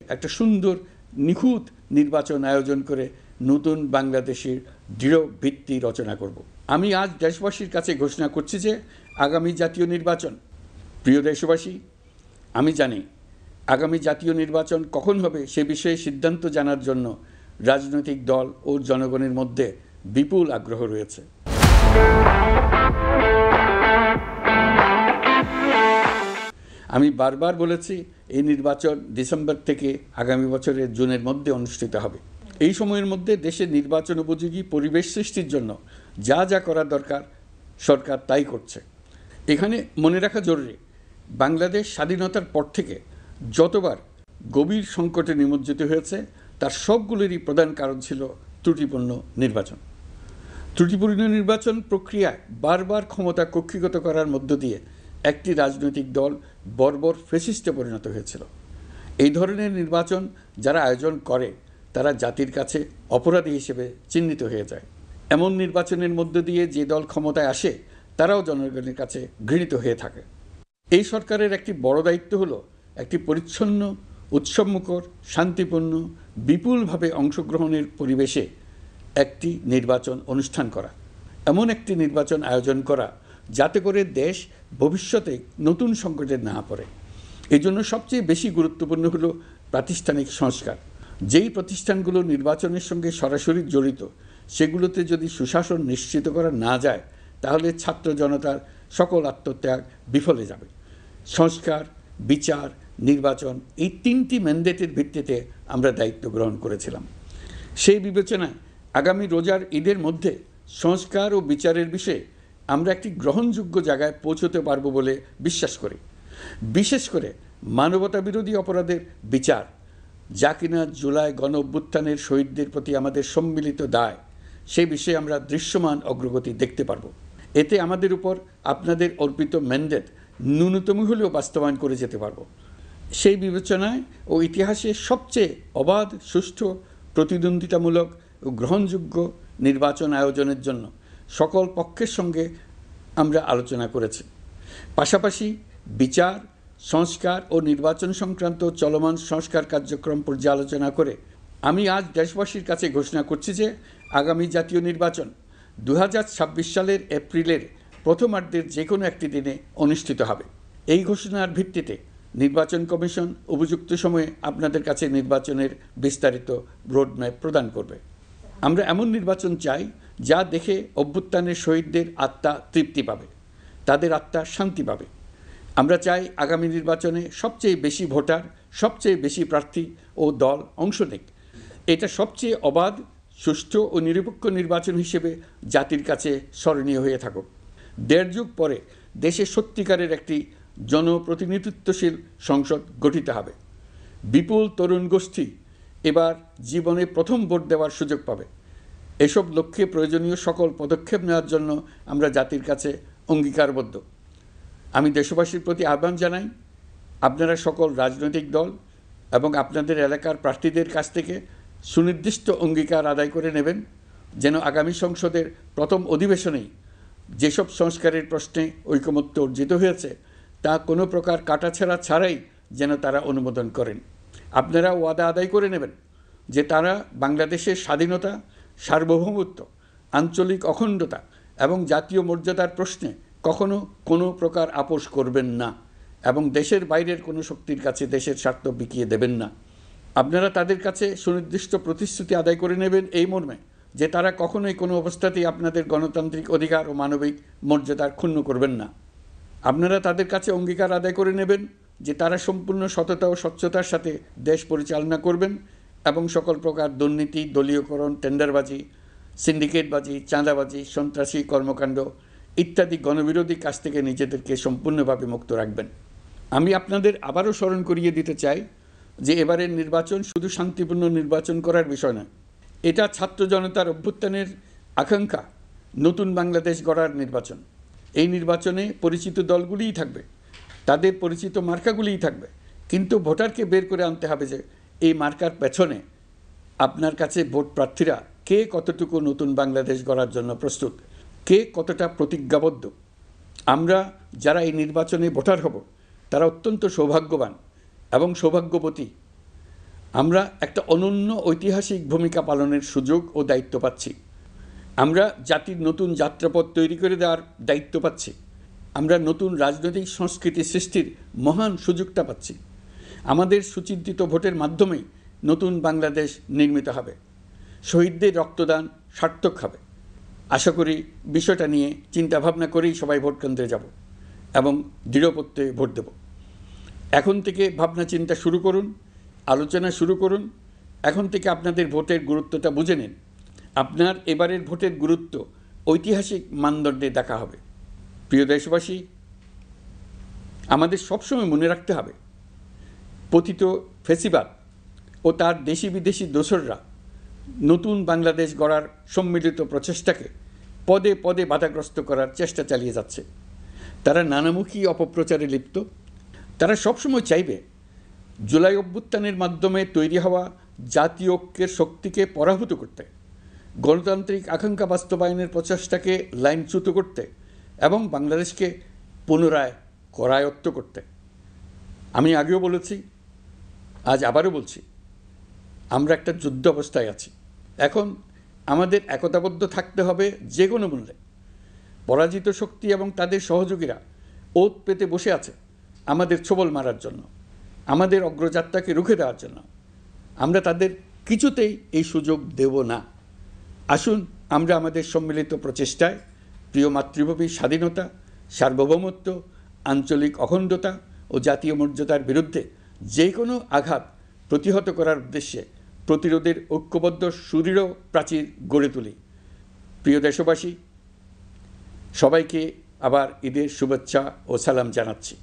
একটা সুন্দর নিখুঁত নির্বাচন আয়োজন করে নতুন বাংলাদেশের দৃঢ় ভিত্তি রচনা করব। আমি আজ দেশবাসীর কাছে ঘোষণা করছি যে আগামী জাতীয় নির্বাচন, প্রিয় দেশবাসী, আমি জানি আগামী জাতীয় নির্বাচন কখন হবে সে বিষয়ে সিদ্ধান্ত জানার জন্য রাজনৈতিক দল ও জনগণের মধ্যে বিপুল আগ্রহ রয়েছে। আমি বারবার বলেছি এই নির্বাচন ডিসেম্বর থেকে আগামী বছরের জুনের মধ্যে অনুষ্ঠিত হবে। এই সময়ের মধ্যে দেশের নির্বাচন উপযোগী পরিবেশ সৃষ্টির জন্য যা যা করা দরকার সরকার তাই করছে। এখানে মনে রাখা জরুরি, বাংলাদেশ স্বাধীনতার পর থেকে যতবার গভীর সংকটে নিমজ্জিত হয়েছে তার সবগুলোরই প্রধান কারণ ছিল ত্রুটিপূর্ণ নির্বাচন। ত্রুটিপূর্ণ নির্বাচন প্রক্রিয়ায় বারবার ক্ষমতা কক্ষিগত করার মধ্য দিয়ে একটি রাজনৈতিক দল বর্বর ফ্যাসিস্টে পরিণত হয়েছিল। এই ধরনের নির্বাচন যারা আয়োজন করে তারা জাতির কাছে অপরাধী হিসেবে চিহ্নিত হয়ে যায়। এমন নির্বাচনের মধ্য দিয়ে যে দল ক্ষমতায় আসে তারাও জনগণের কাছে ঘৃণিত হয়ে থাকে। এই সরকারের একটি বড় দায়িত্ব হলো একটি পরিচ্ছন্ন, উৎসবমুখর, শান্তিপূর্ণ, বিপুলভাবে অংশগ্রহণের পরিবেশে একটি নির্বাচন অনুষ্ঠান করা, এমন একটি নির্বাচন আয়োজন করা যাতে করে দেশ ভবিষ্যতে নতুন সংকটে না পড়ে। এই জন্য সবচেয়ে বেশি গুরুত্বপূর্ণ হলো প্রাতিষ্ঠানিক সংস্কার। যেই প্রতিষ্ঠানগুলো নির্বাচনের সঙ্গে সরাসরি জড়িত সেগুলোতে যদি সুশাসন নিশ্চিত করা না যায় তাহলে ছাত্র জনতার সকল আত্মত্যাগ বিফলে যাবে। সংস্কার, বিচার, নির্বাচন এই তিনটি ম্যান্ডেটের ভিত্তিতে আমরা দায়িত্ব গ্রহণ করেছিলাম। সেই বিবেচনায় আগামী রোজার ঈদের মধ্যে সংস্কার ও বিচারের বিষয়ে আমরা একটি গ্রহণযোগ্য জায়গায় পৌঁছতে পারব বলে বিশ্বাস করি। বিশেষ করে মানবতা বিরোধী অপরাধের বিচার, যা কিনা জুলাই গণ অভ্যুত্থানের শহীদদের প্রতি আমাদের সম্মিলিত দায়, সেই বিষয়ে আমরা দৃশ্যমান অগ্রগতি দেখতে পারব। এতে আমাদের উপর আপনাদের অর্পিত ম্যান্ডেট ন্যূনতম হলেও বাস্তবায়ন করে যেতে পারব। সেই বিবেচনায় ও ইতিহাসে সবচেয়ে অবাধ, সুষ্ঠু, প্রতিদ্বন্দ্বিতামূলক ও গ্রহণযোগ্য নির্বাচন আয়োজনের জন্য সকল পক্ষের সঙ্গে আমরা আলোচনা করেছি। পাশাপাশি বিচার, সংস্কার ও নির্বাচন সংক্রান্ত চলমান সংস্কার কার্যক্রম পর্যালোচনা করে আমি আজ দেশবাসীর কাছে ঘোষণা করছি যে আগামী জাতীয় নির্বাচন 2026 সালের এপ্রিলের প্রথমার্ধের যে কোনো একটি দিনে অনুষ্ঠিত হবে। এই ঘোষণার ভিত্তিতে নির্বাচন কমিশন উপযুক্ত সময়ে আপনাদের কাছে নির্বাচনের বিস্তারিত রোডম্যাপ প্রদান করবে। আমরা এমন নির্বাচন চাই যা দেখে অভ্যুত্থানের শহীদদের আত্মা তৃপ্তি পাবে, তাদের আত্মা শান্তি পাবে। আমরা চাই আগামী নির্বাচনে সবচেয়ে বেশি ভোটার, সবচেয়ে বেশি প্রার্থী ও দল অংশ নেক। এটা সবচেয়ে অবাধ, সুষ্ঠু ও নিরপেক্ষ নির্বাচন হিসেবে জাতির কাছে স্মরণীয় হয়ে থাকুক। 1.5 যুগ পরে দেশে সত্যিকারের একটি জনপ্রতিনিধিত্বশীল সংসদ গঠিত হবে। বিপুল তরুণ গোষ্ঠী এবার জীবনে প্রথম ভোট দেওয়ার সুযোগ পাবে। এসব লক্ষ্যে প্রয়োজনীয় সকল পদক্ষেপ নেওয়ার জন্য আমরা জাতির কাছে অঙ্গীকারবদ্ধ। আমি দেশবাসীর প্রতি আহ্বান জানাই, আপনারা সকল রাজনৈতিক দল এবং আপনাদের এলাকার প্রার্থীদের কাছ থেকে সুনির্দিষ্ট অঙ্গীকার আদায় করে নেবেন যেন আগামী সংসদের প্রথম অধিবেশনেই যেসব সংস্কারের প্রশ্নে ঐকমত্য অর্জিত হয়েছে তা কোনো প্রকার কাটাছেঁড়া ছাড়াই যেন তারা অনুমোদন করেন। আপনারা ওয়াদা আদায় করে নেবেন যে তারা বাংলাদেশের স্বাধীনতা, সার্বভৌমত্ব, আঞ্চলিক অখণ্ডতা এবং জাতীয় মর্যাদার প্রশ্নে কখনো কোনো প্রকার আপোষ করবেন না এবং দেশের বাইরের কোনো শক্তির কাছে দেশের স্বার্থ বিকিয়ে দেবেন না। আপনারা তাদের কাছে সুনির্দিষ্ট প্রতিশ্রুতি আদায় করে নেবেন এই মর্মে যে তারা কখনোই কোনো অবস্থাতেই আপনাদের গণতান্ত্রিক অধিকার ও মানবিক মর্যাদার ক্ষুণ্ণ করবেন না। আপনারা তাদের কাছে অঙ্গীকার আদায় করে নেবেন যে তারা সম্পূর্ণ সততা ও স্বচ্ছতার সাথে দেশ পরিচালনা করবেন এবং সকল প্রকার দুর্নীতি, দলীয়করণ, টেন্ডারবাজি, সিন্ডিকেটবাজি, চাঁদাবাজি, সন্ত্রাসী কর্মকাণ্ড ইত্যাদি গণবিরোধী কাজ থেকে নিজেদেরকে সম্পূর্ণভাবে মুক্ত রাখবেন। আমি আপনাদের আবারও স্মরণ করিয়ে দিতে চাই যে এবারের নির্বাচন শুধু শান্তিপূর্ণ নির্বাচন করার বিষয় নয়, এটা ছাত্র জনতার অভ্যুত্থানের আকাঙ্ক্ষা নতুন বাংলাদেশ গড়ার নির্বাচন। এই নির্বাচনে পরিচিত দলগুলিই থাকবে, তাদের পরিচিত মার্কাগুলিই থাকবে, কিন্তু ভোটারকে বের করে আনতে হবে যে এই মার্কার পেছনে আপনার কাছে ভোট প্রার্থীরা কে কতটুকু নতুন বাংলাদেশ গড়ার জন্য প্রস্তুত, কে কতটা প্রতিজ্ঞাবদ্ধ। আমরা যারা এই নির্বাচনে ভোটার হব তারা অত্যন্ত সৌভাগ্যবান এবং সৌভাগ্যবতী আমরা একটা অনন্য ঐতিহাসিক ভূমিকা পালনের সুযোগ ও দায়িত্ব পাচ্ছি। আমরা জাতির নতুন যাত্রাপথ তৈরি করে দেওয়ার দায়িত্ব পাচ্ছি। আমরা নতুন রাজনৈতিক সংস্কৃতি সৃষ্টির মহান সুযোগটা পাচ্ছি। আমাদের সুচিন্তিত ভোটের মাধ্যমেই নতুন বাংলাদেশ নির্মিত হবে। শহীদদের রক্তদান সার্থক হবে। আশা করি বিষয়টা নিয়ে চিন্তাভাবনা করেই সবাই ভোট কেন্দ্রে যাব এবং দৃঢ়প্রত্যয়ে ভোট দেব। এখন থেকে ভাবনা চিন্তা শুরু করুন, আলোচনা শুরু করুন। এখন থেকে আপনাদের ভোটের গুরুত্বটা বুঝে নিন। আপনার এবারের ভোটের গুরুত্ব ঐতিহাসিক মানদণ্ডে দেখা হবে। প্রিয় দেশবাসী, আমাদের সবসময় মনে রাখতে হবে, পতিত ফ্যাসিবাদ ও তার দেশি বিদেশি দোসররা নতুন বাংলাদেশ গড়ার সম্মিলিত প্রচেষ্টাকে পদে পদে বাধাগ্রস্ত করার চেষ্টা চালিয়ে যাচ্ছে। তারা নানামুখী অপপ্রচারে লিপ্ত। তারা সবসময় চাইবে জুলাই অভ্যুত্থানের মাধ্যমে তৈরি হওয়া জাতীয় ঐক্যের শক্তিকে পরাভূত করতে, গণতান্ত্রিক আকাঙ্ক্ষা বাস্তবায়নের প্রচেষ্টাকে লাইনচ্যুত করতে এবং বাংলাদেশকে পুনরায় করায়ত্ত করতে। আমি আগেও বলেছি, আজ আবারও বলছি, আমরা একটা যুদ্ধ অবস্থায় আছি। এখন আমাদের একতাবদ্ধ থাকতে হবে যে কোনো মূল্যে। পরাজিত শক্তি এবং তাদের সহযোগীরা ওত পেতে বসে আছে আমাদের ছোবল মারার জন্য, আমাদের অগ্রযাত্রাকে রুখে দেওয়ার জন্য। আমরা তাদের কিছুতেই এই সুযোগ দেব না। আসুন আমরা আমাদের সম্মিলিত প্রচেষ্টায় প্রিয় মাতৃভূমির স্বাধীনতা, সার্বভৌমত্ব, আঞ্চলিক অখণ্ডতা ও জাতীয় মর্যাদার বিরুদ্ধে যে কোনো আঘাত প্রতিহত করার উদ্দেশ্যে প্রতিরোধের ঐক্যবদ্ধ সুদৃঢ় প্রাচীর গড়ে তুলি। প্রিয় দেশবাসী, সবাইকে আবার ঈদের শুভেচ্ছা ও সালাম জানাচ্ছি।